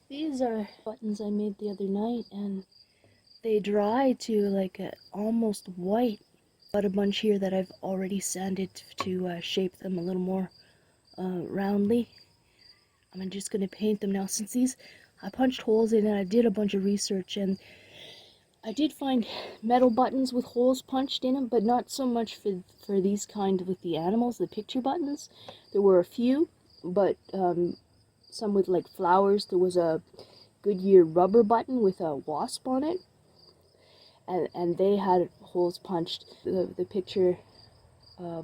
These are buttons I made the other night, and they dry to like almost white. Got a bunch here that I've already sanded to shape them a little more roundly. I'm just going to paint them now. Since these, I punched holes in and I did a bunch of research, and I did find metal buttons with holes punched in them, but not so much for these kind with the animals, the picture buttons. There were a few, but some with like flowers. There was a Goodyear rubber button with a wasp on it, and they had holes punched. The picture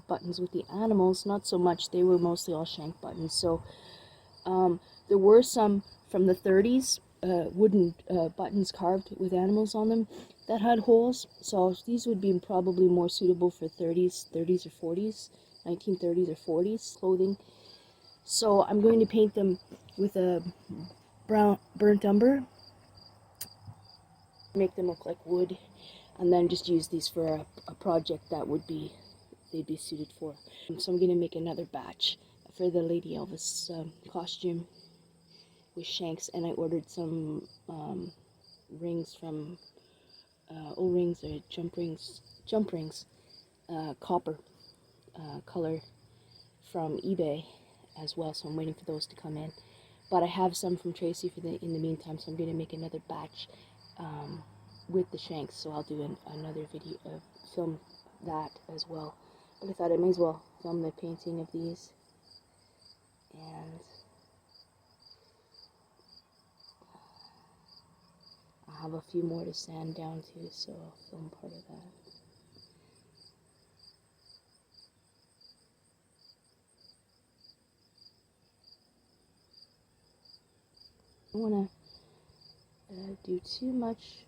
buttons with the animals, not so much. They were mostly all shank buttons. So there were some from the 30s, wooden buttons carved with animals on them that had holes. So these would be probably more suitable for 30s or 40s, 1930s or 40s clothing. So I'm going to paint them with a brown burnt umber, make them look like wood, and then just use these for a project that they'd be suited for. So I'm going to make another batch for the Lady Elvis costume with shanks, and I ordered some rings from O-rings or jump rings, copper color from eBay as well. So I'm waiting for those to come in. But I have some from Tracy in the meantime, so I'm going to make another batch with the shanks. So I'll do another video, film that as well. But I thought I may as well film the painting of these. And I have a few more to sand down too, so I'll film part of that. I don't want to do too much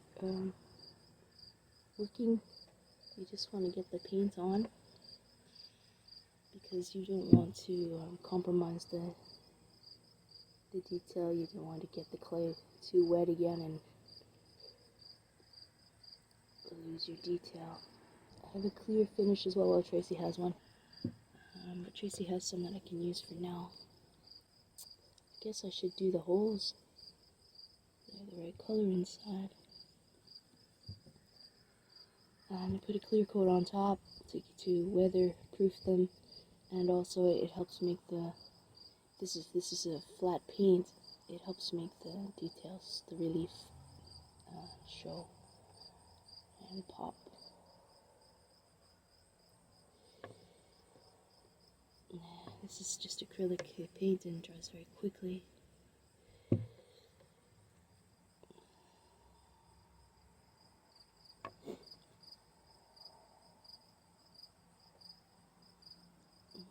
working. You just want to get the paint on, because you don't want to compromise the detail. You don't want to get the clay too wet again and lose your detail. I have a clear finish as well. Well, Tracy has one, but Tracy has some that I can use for now. I guess I should do the holes. They're the right color inside. And I put a clear coat on top to weatherproof them, and also it helps make this is a flat paint. It helps make the details, the relief, show and pop. This is just acrylic paint and dries very quickly.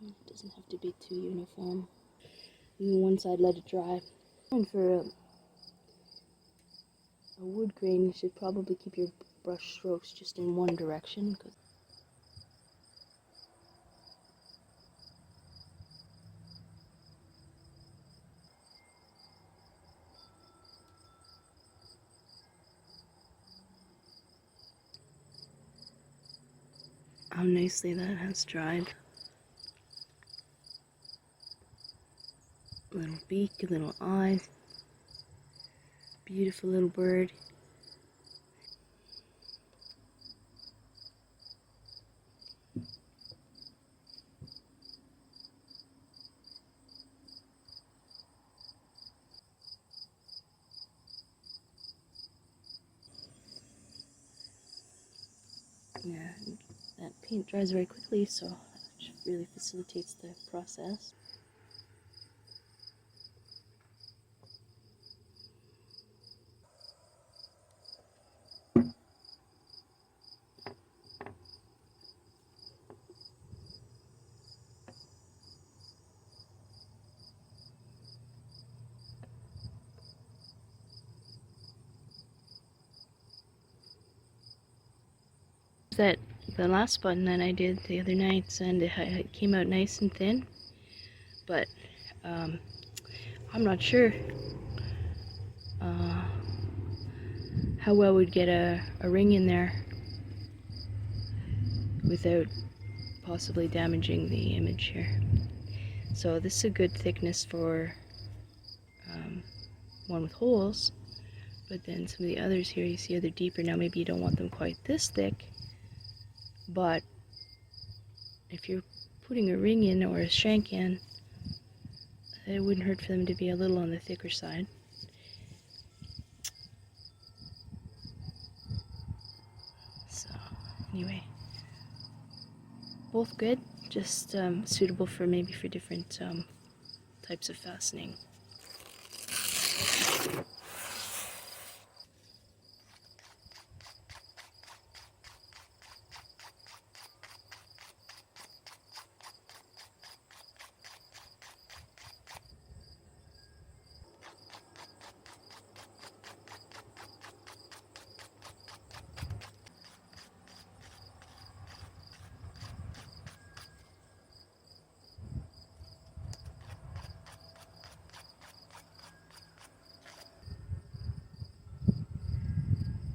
It doesn't have to be too uniform. Even one side, let it dry. And for a wood grain, you should probably keep your brush strokes just in one direction. How nicely that has dried. Little beak, little eyes. Beautiful little bird. Yeah, that paint dries very quickly, so it really facilitates the process. That the last button that I did the other night, and it came out nice and thin, but I'm not sure how well we'd get a ring in there without possibly damaging the image here. So this is a good thickness for one with holes. But then some of the others here, you see, they're deeper. Now maybe you don't want them quite this thick, but if you're putting a ring in or a shank in, it wouldn't hurt for them to be a little on the thicker side. So anyway, both good, just suitable for maybe for different types of fastening.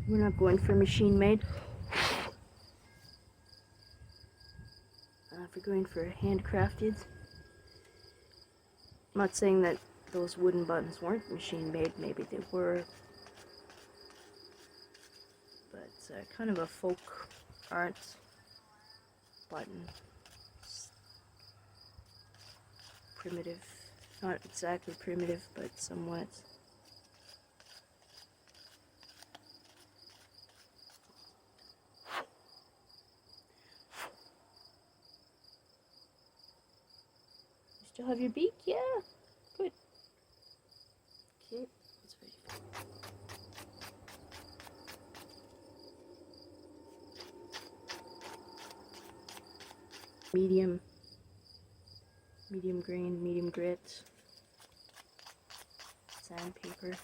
We're not going for machine made. If we're going for handcrafted, I'm not saying that those wooden buttons weren't machine made, maybe they were, but kind of a folk art button. It's primitive, not exactly primitive, but somewhat. Still have your beak? Yeah. Good. Okay. It's ready. Medium grain, medium grit, sandpaper.